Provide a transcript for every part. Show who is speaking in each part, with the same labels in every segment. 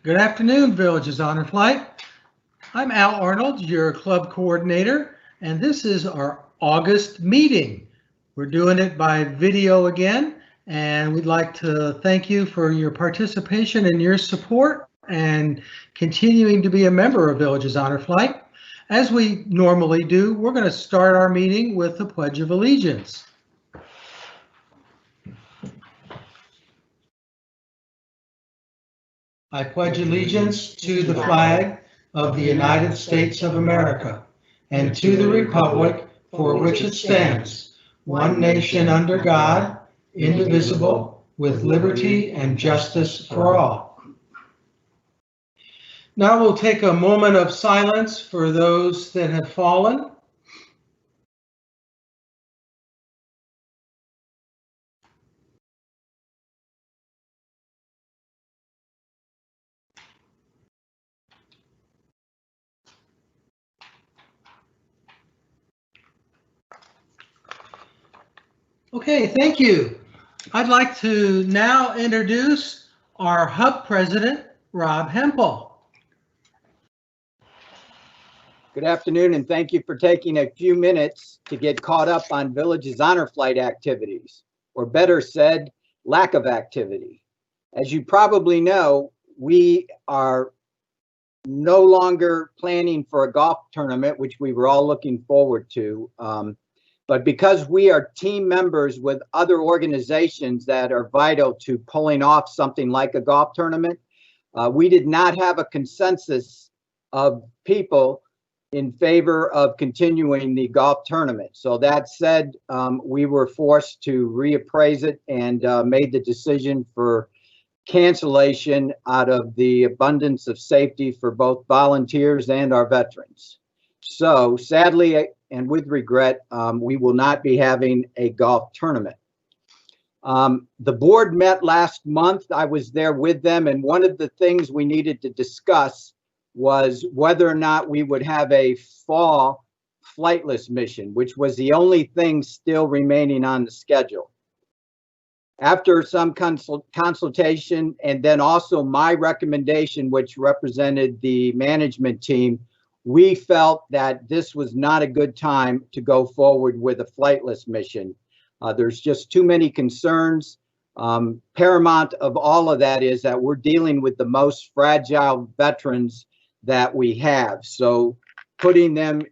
Speaker 1: Good afternoon, Villages Honor Flight. I'm Al Arnold, your club coordinator, and this is our August meeting. We're doing it by video again, and we'd like to thank you for your participation and your support and continuing to be a member of Villages Honor Flight. As we normally do, we're going to start our meeting with the Pledge of Allegiance. I pledge allegiance to the flag of the United States of America and to the republic for which it stands, one nation under God, indivisible, with liberty and justice for all. Now we'll take a moment of silence for those that have fallen. Okay, thank you. I'd like to now introduce our hub president, Rob Hempel.
Speaker 2: Good afternoon, and thank you for taking a few minutes to get caught up on Village's Honor Flight activities, or better said, lack of activity. As you probably know, we are no longer planning for a golf tournament, which we were all looking forward to. But because we are team members with other organizations that are vital to pulling off something like a golf tournament, we did not have a consensus of people in favor of continuing the golf tournament. So that said, we were forced to reappraise it and made the decision for cancellation out of the abundance of safety for both volunteers and our veterans. So sadly, and with regret, we will not be having a golf tournament. The board met last month. I was there with them, and one of the things we needed to discuss was whether or not we would have a fall flightless mission, which was the only thing still remaining on the schedule. After some consultation, and then also my recommendation, which represented the management team, we felt that this was not a good time to go forward with a flightless mission. There's just too many concerns. Paramount of all of that is that we're dealing with the most fragile veterans that we have. So putting them,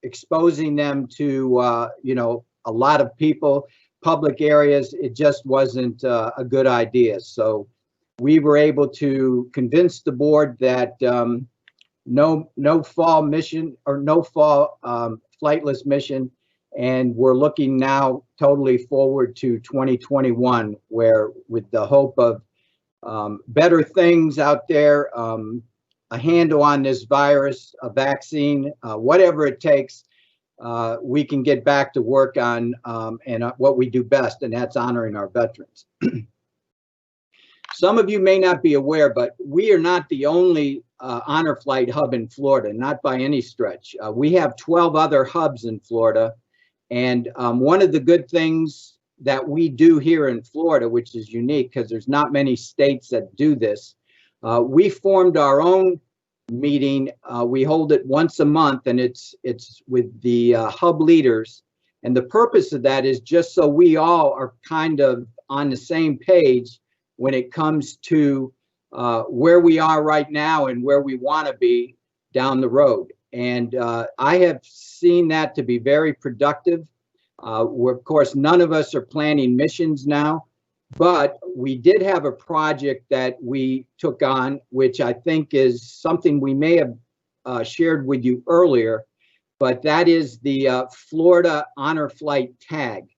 Speaker 2: exposing them to, a lot of people, public areas, it just wasn't a good idea. So we were able to convince the board that no fall mission or no fall flightless mission, and we're looking now totally forward to 2021, where with the hope of better things out there, a handle on this virus, a vaccine, whatever it takes, we can get back to work on and what we do best, and that's honoring our veterans. Some of you may not be aware, but we are not the only honor flight hub in Florida, not by any stretch. We have 12 other hubs in Florida. And one of the good things that we do here in Florida, which is unique because there's not many states that do this, we formed our own meeting. We hold it once a month, and it's with the hub leaders. And the purpose of that is just so we all are kind of on the same page when it comes to where we are right now and where we want to be down the road. And I have seen that to be very productive. Of course, none of us are planning missions now, but we did have a project that we took on, which I think is something we may have shared with you earlier, but that is the Florida Honor Flight Tag.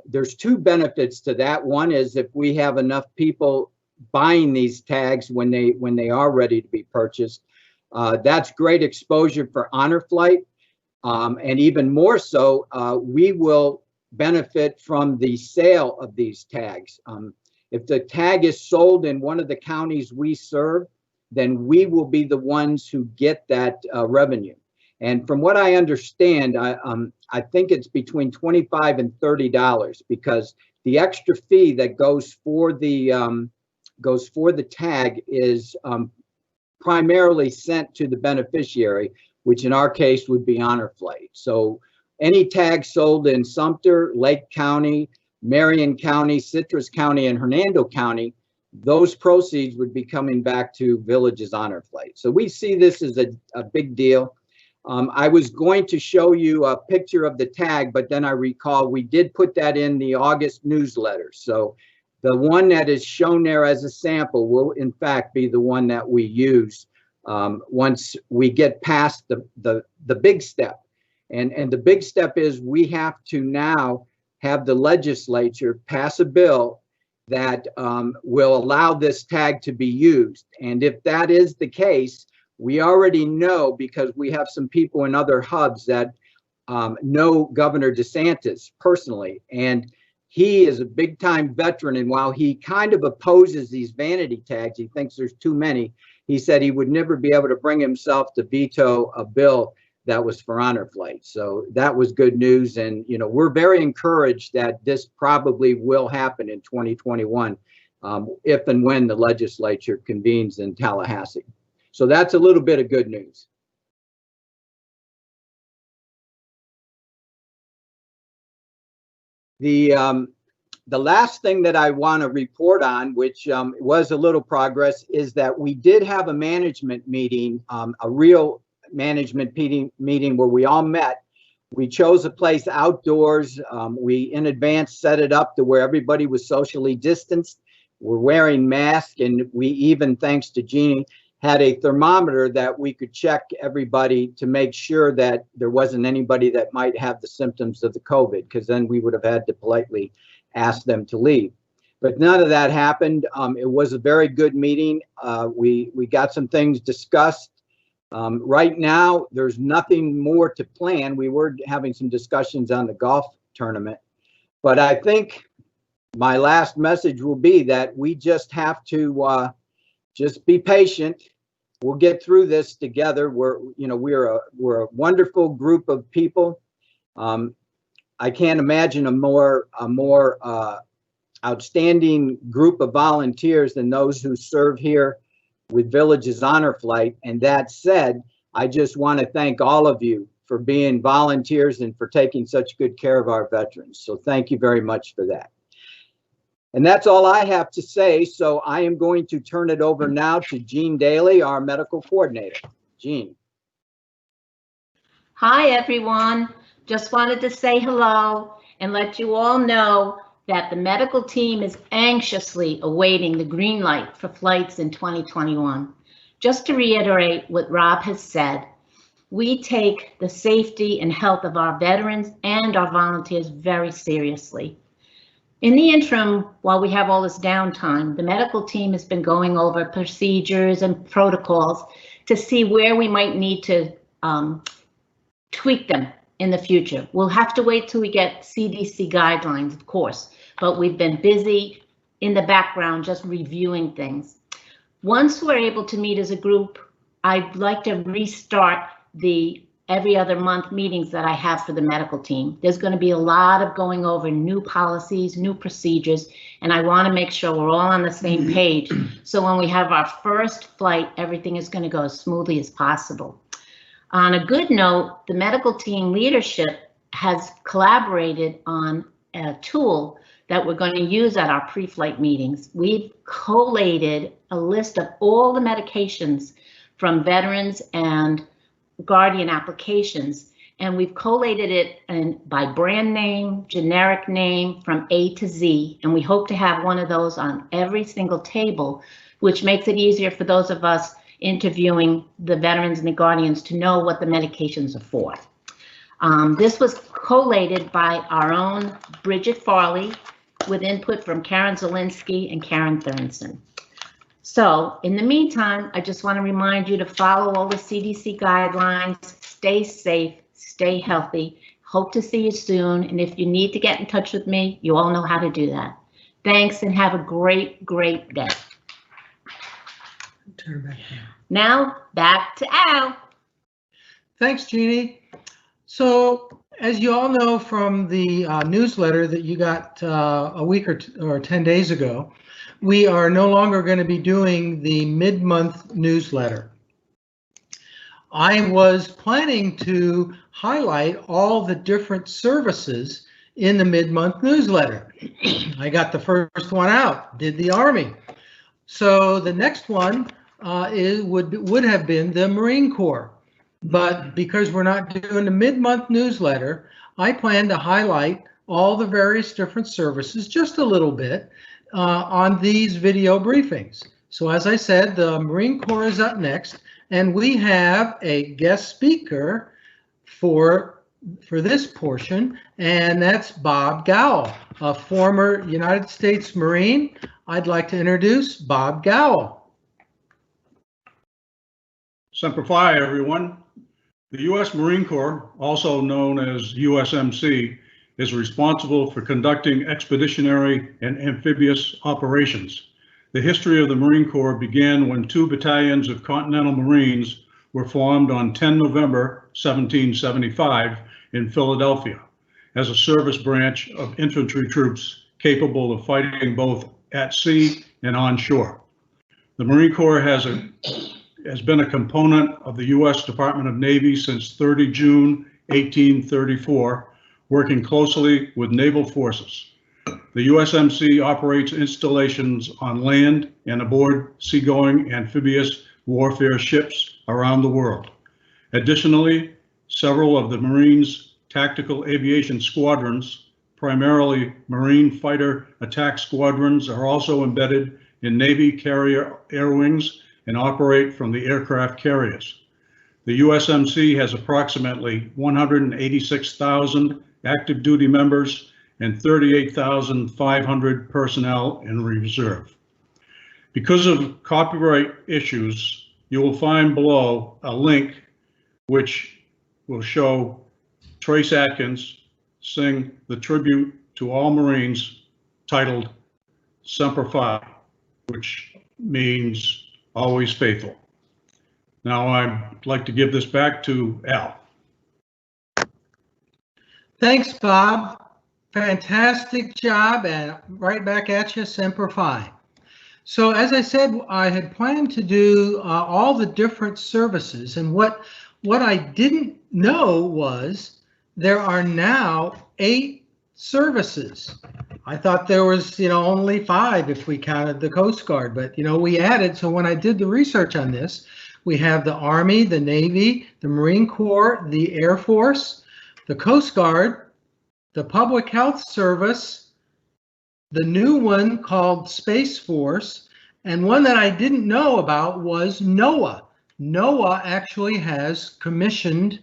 Speaker 2: There's two benefits to that. One is if we have enough people buying these tags when they are ready to be purchased, that's great exposure for honor flight. And even more so, we will benefit from the sale of these tags. If the tag is sold in one of the counties we serve, then we will be the ones who get that revenue. And from what I understand, I think it's between $25 and $30, because the extra fee that goes for the goes for the tag is primarily sent to the beneficiary, which in our case would be Honor Flight. So any tag sold in Sumter, Lake County, Marion County, Citrus County, and Hernando County, those proceeds would be coming back to Village's Honor Flight. So we see this as a big deal. I was going to show you a picture of the tag, but then I recall we did put that in the August newsletter. So the one that is shown there as a sample will in fact be the one that we use once we get past the big step. And the big step is we have to now have the legislature pass a bill that will allow this tag to be used. And if that is the case, we already know, because we have some people in other hubs that know Governor DeSantis personally, and he is a big time veteran. And while he kind of opposes these vanity tags, he thinks there's too many. He said he would never be able to bring himself to veto a bill that was for Honor Flight. So that was good news. And, you know, we're very encouraged that this probably will happen in 2021 if and when the legislature convenes in Tallahassee. So that's a little bit of good news. The last thing that I want to report on, which was a little progress, is that we did have a management meeting, a real management meeting where we all met. We chose a place outdoors. We in advance set it up to where everybody was socially distanced. We're wearing masks, and we even, thanks to Jeannie, had a thermometer that we could check everybody to make sure that there wasn't anybody that might have the symptoms of the COVID, because then we would have had to politely ask them to leave. But none of that happened. It was a very good meeting. We got some things discussed. Right now, there's nothing more to plan. We were having some discussions on the golf tournament, but I think my last message will be that we just have to just be patient. We'll get through this together. We're a wonderful group of people. I can't imagine a more outstanding group of volunteers than those who serve here with Village's Honor Flight. And that said, I just want to thank all of you for being volunteers and for taking such good care of our veterans. So thank you very much for that. And that's all I have to say. So I am going to turn it over now to Jean Daly, our medical coordinator. Jean.
Speaker 3: Hi, everyone. Just wanted to say hello and let you all know that the medical team is anxiously awaiting the green light for flights in 2021. Just to reiterate what Rob has said, we take the safety and health of our veterans and our volunteers very seriously. In the interim, while we have all this downtime, the medical team has been going over procedures and protocols to see where we might need to tweak them in the future. We'll have to wait till we get CDC guidelines, of course, but we've been busy in the background just reviewing things. Once we're able to meet as a group, I'd like to restart the every other month meetings that I have for the medical team. There's going to be a lot of going over new policies, new procedures, and I want to make sure we're all on the same page. So when we have our first flight, everything is going to go as smoothly as possible. On a good note, the medical team leadership has collaborated on a tool that we're going to use at our pre-flight meetings. We've collated a list of all the medications from veterans and Guardian applications, and we've collated it by brand name, generic name, from A to Z, and we hope to have one of those on every single table, which makes it easier for those of us interviewing the veterans and the Guardians to know what the medications are for. This was collated by our own Bridget Farley with input from Karen Zielinski and Karen Thurnson. So in the meantime, I just want to remind you to follow all the CDC guidelines, stay safe, stay healthy. Hope to see you soon. And if you need to get in touch with me, you all know how to do that. Thanks and have a great, great day.
Speaker 1: Turn back
Speaker 3: now back to Al.
Speaker 1: Thanks, Jeannie. So, as you all know from the newsletter that you got a week or 10 days ago, we are no longer going to be doing the mid-month newsletter. I was planning to highlight all the different services in the mid-month newsletter. I got the first one out, did the Army. So the next one would have been the Marine Corps. But because we're not doing the mid-month newsletter, I plan to highlight all the various different services just a little bit on these video briefings. So as I said, the Marine Corps is up next, and we have a guest speaker for this portion, and that's Bob Gowell, a former United States Marine. I'd like to introduce Bob Gowell.
Speaker 4: Semper Fi, everyone. The U.S. Marine Corps, also known as USMC, is responsible for conducting expeditionary and amphibious operations. The history of the Marine Corps began when 2 battalions of Continental Marines were formed on 10 November 1775 in Philadelphia as a service branch of infantry troops capable of fighting both at sea and on shore. The Marine Corps has been a component of the U.S. Department of Navy since 30 June 1834, working closely with naval forces. The USMC operates installations on land and aboard seagoing amphibious warfare ships around the world. Additionally, several of the Marines' tactical aviation squadrons, primarily Marine fighter attack squadrons, are also embedded in Navy carrier air wings and operate from the aircraft carriers. The USMC has approximately 186,000 active duty members and 38,500 personnel in reserve. Because of copyright issues, you will find below a link which will show Trace Atkins sing the tribute to all Marines titled Semper Fi, which means always faithful. Now I'd like to give this back to Al.
Speaker 1: Thanks, Bob. Fantastic job, and right back at you, Semper Fi. So as I said, I had planned to do all the different services, and what I didn't know was there are now 8 services. I thought there was, only 5 if we counted the Coast Guard, but we added. So when I did the research on this, we have the Army, the Navy, the Marine Corps, the Air Force, the Coast Guard, the Public Health Service, the new one called Space Force, and one that I didn't know about was NOAA. NOAA actually has commissioned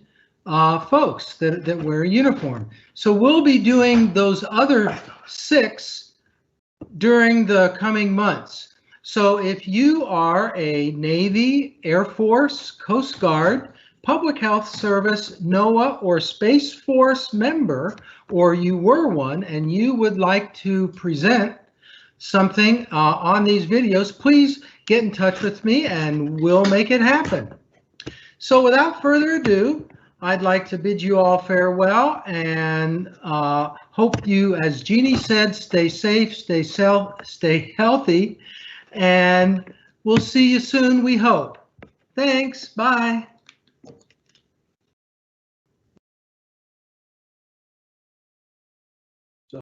Speaker 1: folks that wear a uniform. So we'll be doing those other 6 during the coming months. So if you are a Navy, Air Force, Coast Guard, Public Health Service, NOAA, or Space Force member, or you were one and you would like to present something on these videos, please get in touch with me and we'll make it happen. So without further ado, I'd like to bid you all farewell and hope you, as Jeannie said, stay safe, stay healthy, and we'll see you soon, we hope. Thanks, bye.